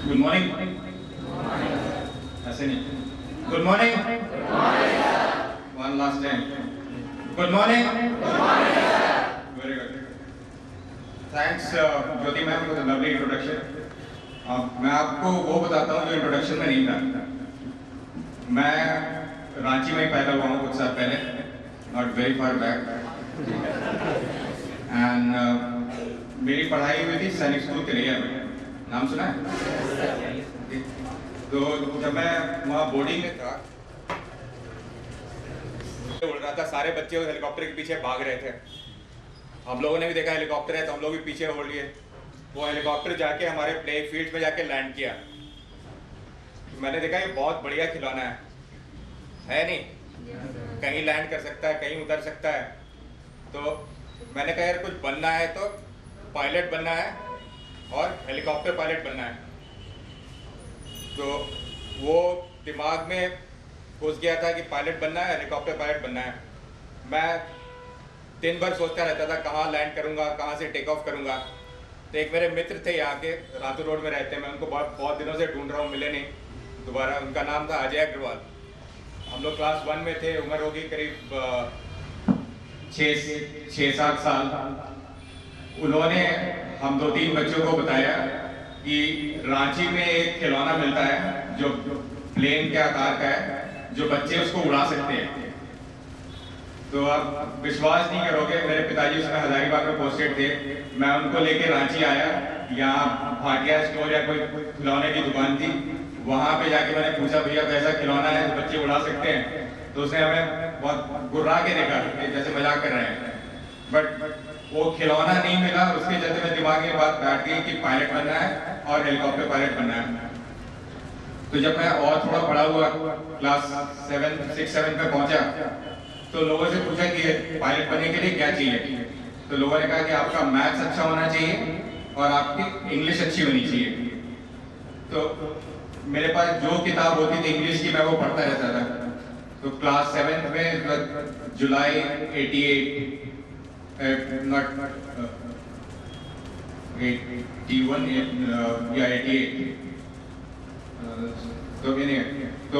Good morning. ऐसे नहीं, good morning. One last time, good morning. Very good, thanks Jyoti ma'am for the lovely introduction. मैं आपको वो बताता हूँ जो इंट्रोडक्शन में नहीं था। मैं रांची में ही पैदा हुआ हूँ कुछ साल पहले, not very far back, and मेरी पढ़ाई हुई थी सैनिक स्कूल तिलैया में। नाम सुना है? तो जब मैं वहाँ बोर्डिंग में था, उड़ रहा था, सारे बच्चे हेलीकॉप्टर के पीछे भाग रहे थे। हम लोगों ने भी देखा हेलीकॉप्टर है तो हम लोग भी पीछे हो लिए। वो हेलीकॉप्टर जाके हमारे प्ले फील्ड में जाके लैंड किया। मैंने देखा ये बहुत बढ़िया खिलौना है नहीं? कहीं लैंड कर सकता है, कहीं उतर सकता है। तो मैंने कहा यार कुछ बनना है तो पायलट बनना है और हेलीकॉप्टर पायलट बनना है। तो वो दिमाग में घुस गया था कि पायलट बनना है, हेलीकॉप्टर पायलट बनना है। मैं दिन भर सोचता रहता था कहाँ लैंड करूँगा, कहाँ से टेक ऑफ करूँगा। तो एक मेरे मित्र थे यहाँ के, रातू रोड में रहते हैं, मैं उनको बहुत दिनों से ढूंढ रहा हूँ, मिले नहीं दोबारा। उनका नाम था अजय अग्रवाल। हम लोग क्लास 1 में थे, उम्र होगी करीब 6-7 साल। उन्होंने हम 2-3 बच्चों को बताया कि रांची में एक खिलौना मिलता है जो प्लेन के आकार का है, जो बच्चे उसको उड़ा सकते हैं। तो आप विश्वास नहीं करोगे, मेरे पिताजी उसमें हजारीबाग में पोस्टेड थे। मैं उनको लेके रांची आया, यहाँ भाटिया स्टोर या कोई खिलौने की दुकान थी, वहाँ पे जाके मैंने पूछा भैया कैसा खिलौना है जो बच्चे उड़ा सकते हैं? तो उसने हमें बहुत गुर्रा के देखा जैसे मजाक कर रहे हैं, बट वो खिलौना नहीं मिला। उसके चलते मेरे दिमाग में बात बैठ गई कि पायलट बनना है और हेलीकॉप्टर पायलट बनना है। तो जब मैं और थोड़ा बड़ा हुआ, क्लास 6-7 में पहुंचा, तो लोगों से पूछा कि पायलट बनने के लिए क्या चाहिए? तो लोगों ने कहा कि आपका मैथ्स अच्छा होना चाहिए और आपकी इंग्लिश अच्छी होनी चाहिए। तो मेरे पास जो किताब होती थी इंग्लिश की, मैं वो पढ़ता रहता था। तो क्लास 7 में जुलाई 81 या 88, तो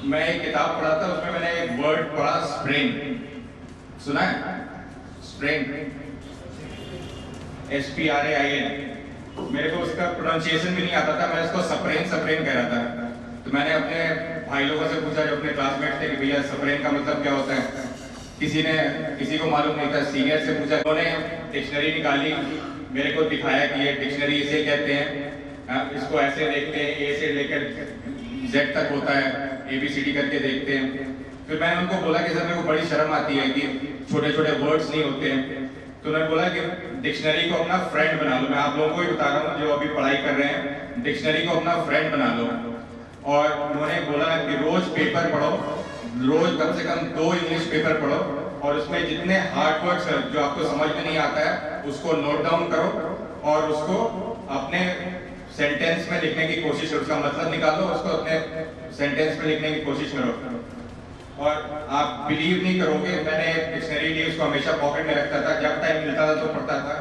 मैं एक किताब पढ़ा था, उसमें मैंने एक वर्ड पढ़ा, स्प्रेन। सुना है? Sprain, SPRAIN। मेरे को उसका प्रोनाउंसिएशन भी नहीं आता था, मैं उसको सप्रेन कह रहा था। तो मैंने अपने भाई लोगों से पूछा जो अपने क्लासमेट थे कि भैया सप्रेन का मतलब क्या होता है? किसी को मालूम नहीं था। सीनियर से पूछा, उन्होंने डिक्शनरी निकाली, मेरे को दिखाया कि ये डिक्शनरी इसे कहते हैं, इसको ऐसे देखते हैं, ए से लेकर Z तक होता है, ABCD करके देखते हैं। फिर मैंने उनको बोला कि सर मेरे को बड़ी शर्म आती है कि छोटे छोटे वर्ड्स नहीं होते हैं। तो उन्होंने बोला कि डिक्शनरी को अपना फ्रेंड बना लो। मैं आप लोगों को ही बता रहा हूँ जो अभी पढ़ाई कर रहे हैं, डिक्शनरी को अपना फ्रेंड बना लो। और उन्होंने बोला कि रोज पेपर पढ़ो, रोज कम से कम 2 इंग्लिश पेपर पढ़ो, और उसमें जितने हार्ड वर्ड्स जो आपको समझ में नहीं आता है उसको नोट डाउन करो और उसको अपने सेंटेंस में लिखने की कोशिश करो, उसका मतलब निकालो, उसको अपने सेंटेंस में लिखने की कोशिश करो। और आप बिलीव नहीं करोगे, मैंने डिक्शनरी ली, उसको हमेशा पॉकेट में रखता था, जब टाइम मिलता था तो पढ़ता था।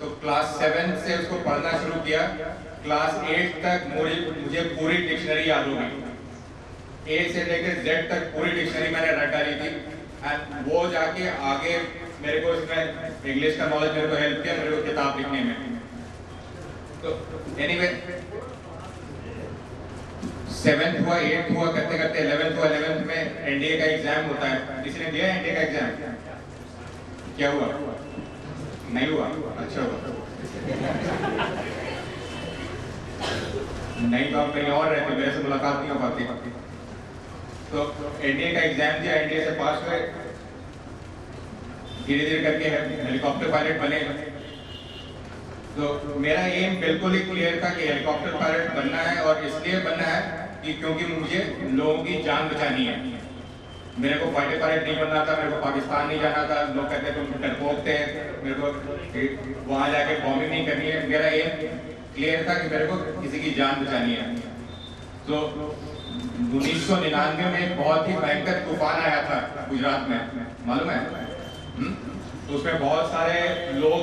तो क्लास 7 से उसको पढ़ना शुरू किया, क्लास 8 तक मुझे पूरी डिक्शनरी याद हो गई। A से लेकर Z तक पूरी डिक्शनरी मैंने रट डाली थी। एंड वो जाके आगे मेरे को इसमें इंग्लिश का नॉलेज मेरे को हेल्प किया मेरे को किताब लिखने में। तो एनीवे 7th हुआ, 8th हुआ, करते करते 11th हुआ। 11th में NDA का एग्जाम होता है। किसी ने दिया NDA का एग्जाम? क्या हुआ? नहीं हुआ? अच्छा हुआ। नहीं तो आप कहीं और रहते, मेरे से मुलाकात नहीं हो पाती। तो NDA का एग्जाम दिया, NDA से पास हुए, धीरे धीरे करके हेलीकॉप्टर पायलट बने। तो मेरा एम बिल्कुल ही क्लियर था कि हेलीकॉप्टर पायलट बनना है, और इसलिए बनना है कि क्योंकि मुझे लोगों की जान बचानी है। मेरे को फाइटर पायलट नहीं बनना था, मेरे को पाकिस्तान नहीं जाना था। लोग कहते तुम डरपोक थे, मेरे को वहाँ जाके बॉम्बिंग नहीं करनी है। मेरा एम क्लियर था कि मेरे को किसी की जान बचानी है। तो 1999 में एक बहुत ही भयंकर तूफान आया था गुजरात में, मालूम है? तो उसमें बहुत सारे लोग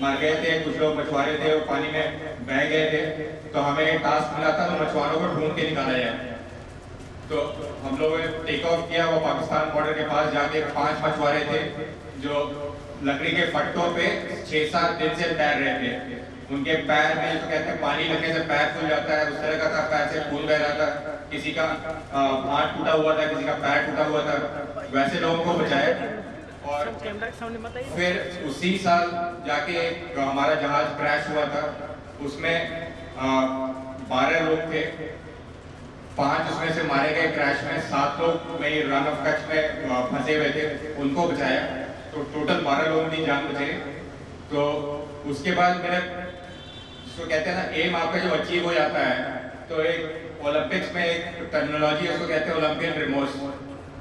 मर गए थे, कुछ लोग मछुआरे थे वो पानी में बह गए थे। तो हमें एक टास्क मिला था तो मछुआरों को ढूंढ के निकाला जाए। तो हम लोगों ने टेक ऑफ किया, वो पाकिस्तान बॉर्डर के पास जाके 5 मछुआरे थे जो लकड़ी के फट्टों पे 6-7 दिन से तैर रहे थे। उनके पैर में तो कहते हैं पानी लगने से पैर फूल जाता है, उस तरह का था, पैर से खून बह रहा था, किसी का हाथ टूटा हुआ था, किसी का पैर टूटा हुआ था, वैसे लोगों को बचाया। और फिर उसी साल जाके हमारा जहाज क्रैश हुआ था, उसमें 12 लोग थे, 5 उसमें से मारे गए क्रैश में, 7 लोग वही रन ऑफ कच्छ में फंसे हुए थे, उनको बचाया। तो टोटल 12 लोगों की जान बचे। तो उसके बाद मेरा जिसको कहते हैं ना एम आपका जो अचीव हो जाता है, तो एक ओलंपिक्स में एक टर्मिनोलॉजी है उसको कहते हैं ओलंपियन रिमोर्स।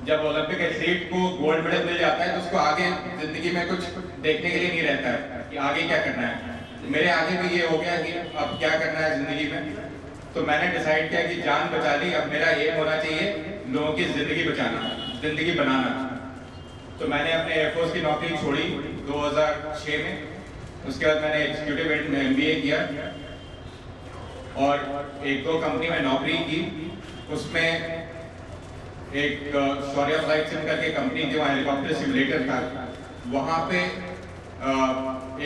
जब ओलंपिक एथलीट को गोल्ड मेडल मिल जाता है तो उसको आगे जिंदगी में कुछ देखने के लिए नहीं रहता है कि आगे क्या करना है। मेरे आगे भी ये हो गया कि अब क्या करना है जिंदगी में। तो मैंने डिसाइड किया कि जान बचा ली, अब मेरा एम होना चाहिए लोगों की जिंदगी बचाना, जिंदगी बनाना। तो मैंने अपने एयरफोर्स की नौकरी छोड़ी 2006 में। उसके बाद मैंने एग्जीक्यूटिव में MBA किया और 1-2 कंपनी में नौकरी की। उसमें एक शौर्य फ्लाइट सिम करके कंपनी थी, वहाँ हेलीकॉप्टर सिमुलेटर था। वहाँ पे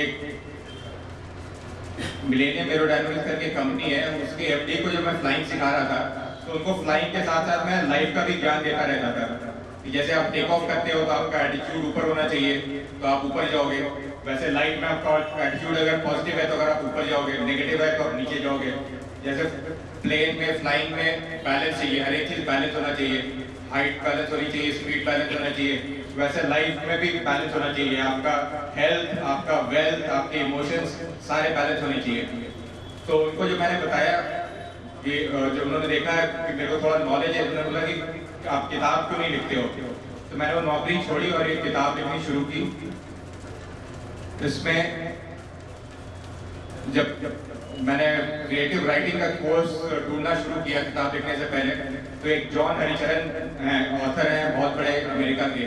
एक मिलेनियम एरोडायनामिक्स करके कंपनी है, उसके FD को जब मैं फ्लाइंग सिखा रहा था तो उनको फ्लाइंग के साथ साथ मैं लाइफ का भी ज्ञान देता रहता था कि जैसे आप टेक ऑफ करते हो तो आपका एटीट्यूड ऊपर होना चाहिए तो आप ऊपर जाओगे, वैसे लाइफ में आपका एटीट्यूड अगर पॉजिटिव है तो अगर आप ऊपर जाओगे, नेगेटिव है तो आप नीचे जाओगे। जैसे प्लेन में फ्लाइंग में बैलेंस चाहिए, हर एक चीज़ बैलेंस होना चाहिए, हाइट बैलेंस होनी चाहिए, स्पीड बैलेंस होना चाहिए, वैसे लाइफ में भी बैलेंस होना चाहिए। आपका हेल्थ, आपका वेल्थ, आपके इमोशंस सारे बैलेंस होने चाहिए। तो उनको जो मैंने बताया कि जो उन्होंने देखा है कि मेरे को थोड़ा नॉलेज है, उन्होंने बोला कि आप किताब क्यों नहीं लिखते हो। तो मैंने वो नौकरी छोड़ी और एक किताब लिखनी शुरू की। इसमें जब मैंने क्रिएटिव राइटिंग का कोर्स ढूंढना शुरू किया किताब लिखने से पहले, तो एक जॉन हरिचरण ऑथर हैं बहुत बड़े अमेरिका के,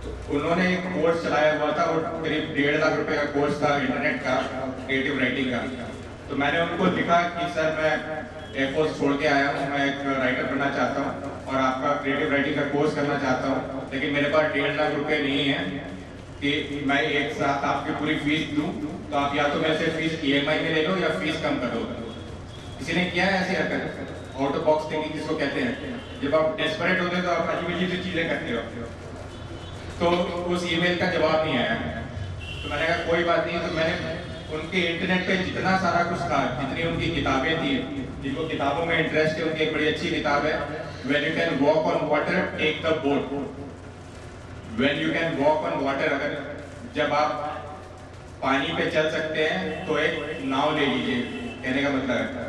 तो उन्होंने एक कोर्स चलाया हुआ था, वो करीब 1.5 लाख रुपए का कोर्स था इंटरनेट का क्रिएटिव राइटिंग का। तो मैंने उनको लिखा कि सर मैं एयरफोर्स छोड़ के आया हूँ, मैं एक राइटर बनना चाहता हूँ और आपका क्रिएटिव राइटिंग का कोर्स करना चाहता हूँ, लेकिन मेरे पास 1.5 लाख रुपए नहीं है कि मैं एक साथ आपकी पूरी फीस दूं, तो आप या तो मेरे से फीस EMI में ले लो या फीस कम कर दो। किसी ने किया है ऐसी हरकत? आउट ऑफ बॉक्स थिंकिंग जिसको कहते हैं, जब आप डेस्परेट होते हो तो आप अजीब सी चीजें करते हो। तो उस ईमेल का जवाब नहीं आया। तो मैंने कहा कोई बात नहीं। तो मैंने उनके इंटरनेट पे जितना सारा कुछ था, जितनी उनकी किताबें थी, जिनको किताबों में इंटरेस्ट है, उनकी एक बड़ी अच्छी किताब है when you can walk on water take the boat. When you can walk on water, अगर जब आप पानी पे चल सकते हैं तो एक नाव ले लीजिए, कहने का मतलब है।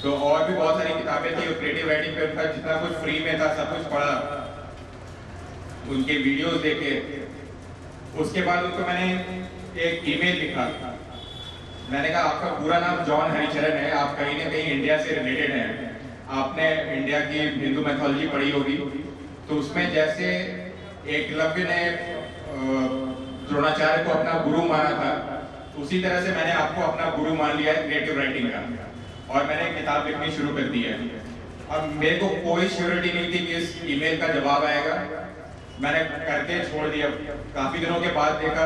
तो और भी बहुत सारी किताबें थी क्रिएटिव राइटिंग पे, उनका जितना कुछ फ्री में था सब कुछ पढ़ा, उनके वीडियोस देखे। उसके बाद उनको मैंने एक ईमेल लिखा, मैंने कहा आपका पूरा नाम जॉन हरिचरण है, आप कहीं ना कहीं इंडिया से रिलेटेड हैं, आपने इंडिया की हिंदू मैथोलॉजी पढ़ी होगी। तो उसमें जैसे एकलव्य ने द्रोणाचार्य को अपना गुरु माना था, उसी तरह से मैंने आपको अपना गुरु मान लिया है क्रिएटिव राइटिंग का, और मैंने किताब लिखनी शुरू कर दी है। अब मेरे को कोई श्योरिटी नहीं थी कि इस ईमेल का जवाब आएगा, मैंने करके छोड़ दिया। काफी दिनों के बाद देखा,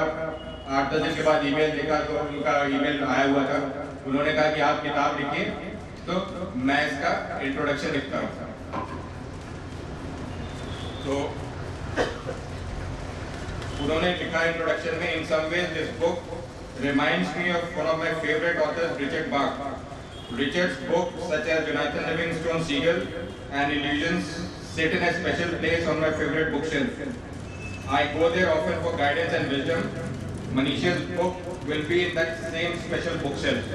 8-10 दिन के बाद ईमेल देखा तो उनका ईमेल आया हुआ था। उन्होंने कहा कि आप किताब लिखिए, तो मैं इसका इंट्रोडक्शन लिखता हूँ। तो उन्होंने लिखा इंट्रोडक्शन में, in some ways this book reminds me of one of my favorite authors, Richard Bach. Richard's books such as Jonathan Livingston Seagull and Illusions sit in a special place on my favorite bookshelf. I go there often for guidance and wisdom. Manisha's book will be in that same special bookshelf.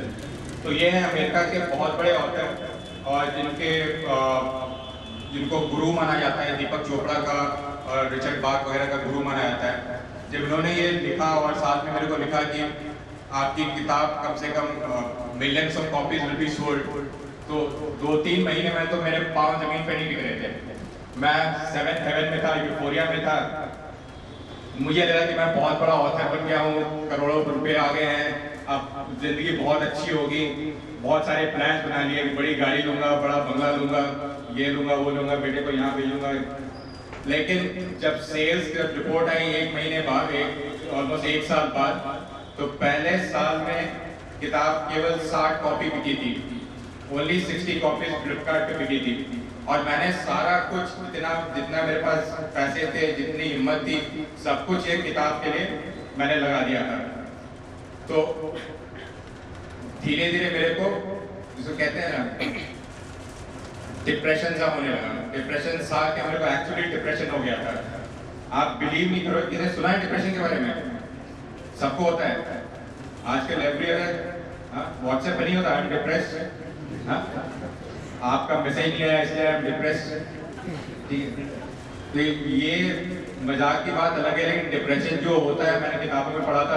तो ये है America के बहुत बड़े author और जिनको गुरु माना जाता है, दीपक चोपड़ा का और रिचर्ड बाक वगैरह का गुरु माना जाता है। जब उन्होंने ये लिखा और साथ में मेरे को लिखा कि आपकी किताब कम से कम millions of copies will be sold, तो 2-3 महीने में तो मेरे पाँव जमीन पे नहीं टिक रहे थे। मैं 7th हेवन में था, यूफोरिया में था, मुझे लगा कि मैं बहुत बड़ा ऑथर बन गया हूँ, करोड़ों रुपए आ गए हैं, अब जिंदगी बहुत अच्छी होगी, बहुत सारे प्लान बना लिए कि बड़ी गाड़ी लूंगा, बड़ा बंगला लूंगा, ये लूंगा वो लूंगा, बेटे को यहाँ भेजूंगा। लेकिन जब सेल्स रिपोर्ट आई 1 महीने बाद, ऑलमोस्ट 1 साल बाद, तो पहले साल में किताब केवल 60 कॉपी बिकी थी, ओनली 60 कॉपीज फ्लिपकार्ट पे बिकी थी। और मैंने सारा कुछ जितना मेरे पास पैसे थे, जितनी हिम्मत थी, सब कुछ एक किताब के लिए मैंने लगा दिया था। तो धीरे धीरे मेरे को, जिसको कहते हैं ना, डिप्रेशन सा होने लगा। डिप्रेशन सा कि मेरे को एक्चुअली डिप्रेशन हो गया था। आप बिलीव नहीं करो, किसी सुना है डिप्रेशन के बारे में? सबको होता है आजकल, एवरीवेयर व्हाट्सएप पर नहीं होता आई एम डिप्रेस्ड, आपका मैसेज नहीं आया इसलिए आई एम डिप्रेस्ड, ठीक है। तो ये मजाक की बात अलग है, लेकिन डिप्रेशन जो होता है मैंने किताबों में पढ़ा था,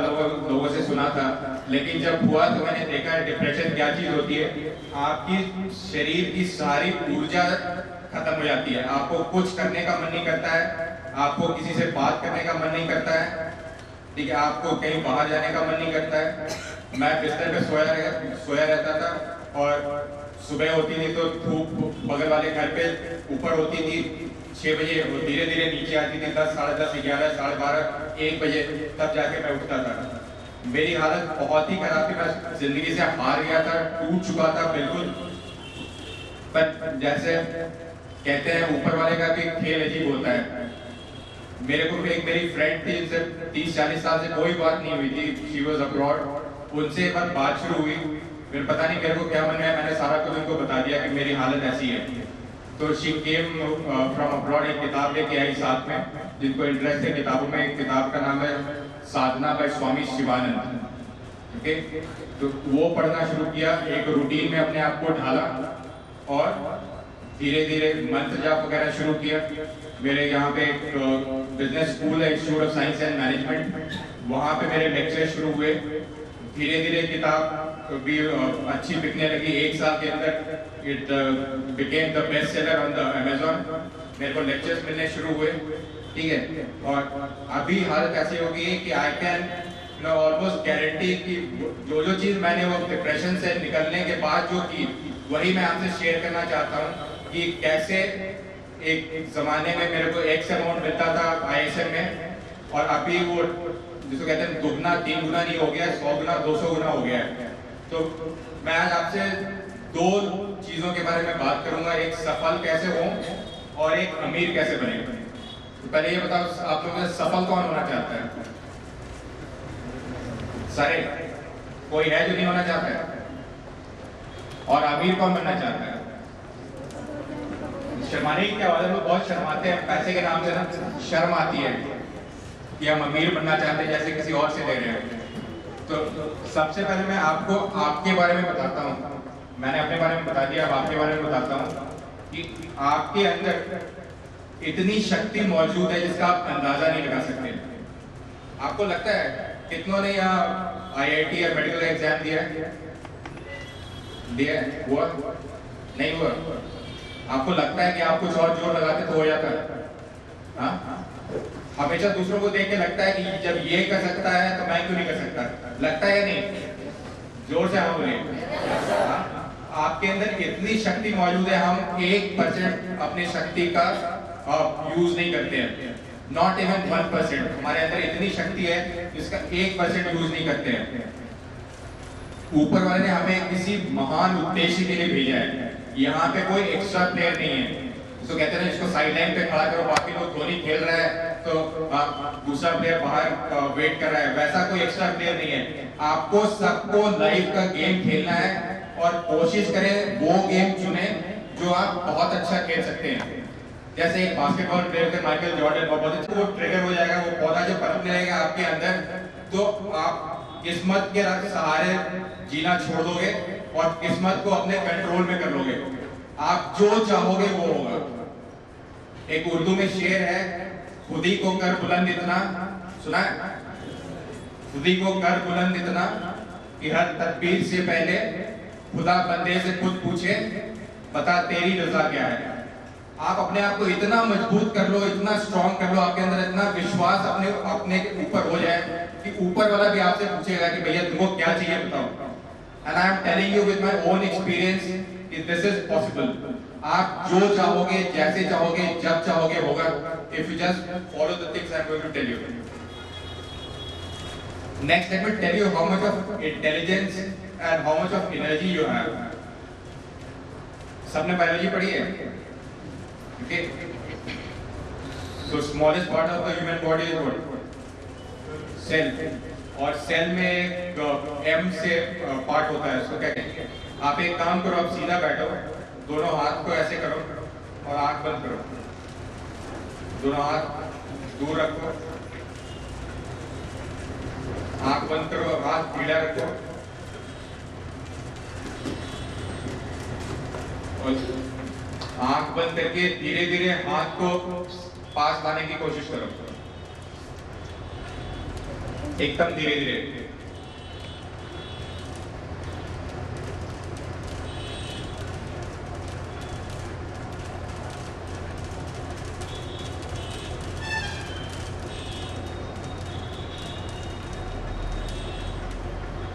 लोगों से सुना था, लेकिन जब हुआ तो मैंने देखा डिप्रेशन क्या चीज होती है। आपकी शरीर की सारी ऊर्जा खत्म हो जाती है, आपको कुछ करने का मन नहीं करता है, आपको किसी से बात करने का मन नहीं करता है, ठीक है, आपको कहीं बाहर जाने का मन नहीं करता है। मैं बिस्तर पे सोया रहता था और सुबह होती थी तो धूप बगल वाले घर पे ऊपर होती थी 6 बजे, धीरे धीरे नीचे आती थी 10, साढ़े 10, 11, साढ़े 12, 1 बजे, तब जाके मैं उठता था। मेरी हालत बहुत ही खराब थी, मैं जिंदगी से हार गया था, टूट चुका था बिल्कुल। पर जैसे कहते हैं ऊपर वाले का भी खेल अजीब होता है। मेरे को एक मेरी फ्रेंड थी जिनसे 30-40 साल से कोई बात नहीं हुई थी, शी वाज अब्रॉड, उनसे एक बार बात शुरू हुई, फिर पता नहीं मेरे को क्या मन में मैंने सारा कुछ उनको बता दिया कि मेरी हालत ऐसी है। तो शी केम फ्रॉम अब्रॉड, एक किताब लेके आई साथ में, जिनको इंटरेस्ट है किताबों में। एक किताब का नाम है साधना बाय स्वामी शिवानंद, ओके। तो वो पढ़ना शुरू किया, एक रूटीन में अपने आप को ढाला और धीरे धीरे मंत्र जाप वगैरह शुरू किया। मेरे यहाँ पे एक बिजनेस स्कूल है, institute of science and management, वहाँ पे मेरे लेक्चर शुरू हुए। धीरे धीरे किताब भी अच्छी बिकने लगी। 1 साल के अंदर it became the best seller on the Amazon. मेरे को लेक्चर्स मिलने शुरू हुए, ठीक है। और अभी हालत ऐसी हो गई है कि आई कैन ऑलमोस्ट गारंटी कि जो चीज़ मैंने वो डिप्रेशन से निकलने के बाद जो की, वही मैं आपसे शेयर करना चाहता हूँ कि कैसे एक जमाने में मेरे को एक्स अमाउंट मिलता था ISM में, और अभी वो जिसको कहते हैं दुगना 3 गुना नहीं हो गया, 100 गुना 200 गुना हो गया है। तो मैं आज आपसे 2 चीज़ों के बारे में बात करूंगा, एक सफल कैसे हो और एक अमीर कैसे बने। तो पहले ये बताओ, आप लोगों में सफल कौन होना चाहता है? सारे? कोई है जो नहीं होना चाहता है? और अमीर कौन बनना चाहता है? शर्माने की क्या बात है, लोग बहुत शर्माते हैं पैसे के नाम से ना, शर्म आती है कि हम अमीर बनना चाहते हैं जैसे किसी और से ले रहे हैं। तो सबसे पहले मैं आपको आपके बारे में बताता हूँ। मैंने अपने बारे में बता दिया, अब आपके बारे में बताता हूँ कि आपके अंदर इतनी शक्ति मौजूद है जिसका आप अंदाजा नहीं लगा सकते। आपको लगता है कितनों ने यहाँ IIT या मेडिकल एग्जाम दिया है? हुआ? नहीं हुआ? आपको लगता है कि आप कुछ और जोर लगाते तो हो जाता है? हाँ, हमेशा दूसरों को देख के लगता है कि जब ये कर सकता है तो मैं क्यों नहीं कर सकता, लगता है या नहीं? जोर से हाँ बोलिए। आपके अंदर इतनी शक्ति मौजूद है, हम 1% अपनी शक्ति का यूज नहीं करते हैं, नॉट इवन 1%। हमारे अंदर इतनी शक्ति है जिसका 1% यूज नहीं करते हैं। ऊपर वाले ने हमें किसी महान उद्देश्य के लिए भेजा है। यहाँ पे कोई एक्स्ट्रा प्लेयर नहीं है, तो कहते हैं इसको साइड लाइन पे खड़ा करो, बाकी लोग धोनी खेल रहा है तो दूसरा प्लेयर बाहर वेट कर रहा है, वैसा कोई एक्स्ट्रा प्लेयर नहीं है। आपको सबको लाइफ का गेम खेलना है और कोशिश करें वो गेम चुने जो आप बहुत अच्छा खेल सकते हैं। जैसे एक बास्केटबॉल प्लेयर थे माइकल जॉर्डन, बहुत अच्छा वो ट्रिगर हो जाएगा, वो पौधा जब पनपने लगेगा आपके अंदर, तो आप किस्मत के सहारे जीना छोड़ दोगे और किस्मत को अपने कंट्रोल में कर लोगे। आप जो चाहोगे वो होगा। एक उर्दू में शेर है, खुदी को कर बुलंद इतना, सुना है? खुदी को कर बुलंद इतना कि हर तदबीर से पहले खुदा बंदे से खुद पूछे बता तेरी रजा क्या है। आप अपने आप को इतना मजबूत कर लो, इतना स्ट्रांग कर लो, आपके अंदर इतना विश्वास अपने अपने ऊपर हो जाए कि ऊपर वाला भी आपसे पूछेगा कि भैया तुमको क्या चाहिए बताओ। And I am telling you with my own experience कि दिस इज पॉसिबल। आप जो चाहोगे, जैसे चाहोगे, जब चाहोगे होगा, if you just follow the things I am going to tell you. Next, let me tell you how much of intelligence and how much of energy you have. सबने biology पढ़ी है? Okay. So smallest part of the human body is what? Cell. और cell में M से part होता है, उसको क्या कहते हैं? आप एक काम करो, आप सीधा बैठो, दोनों हाथ को ऐसे करो और आंख बंद करो, दोनों हाथ दूर रखो, आंख बंद करो, हाथ ढीला रखो और आंख बंद करके धीरे धीरे हाथ को पास लाने की कोशिश करो, एकदम धीरे धीरे।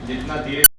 जितना धीरे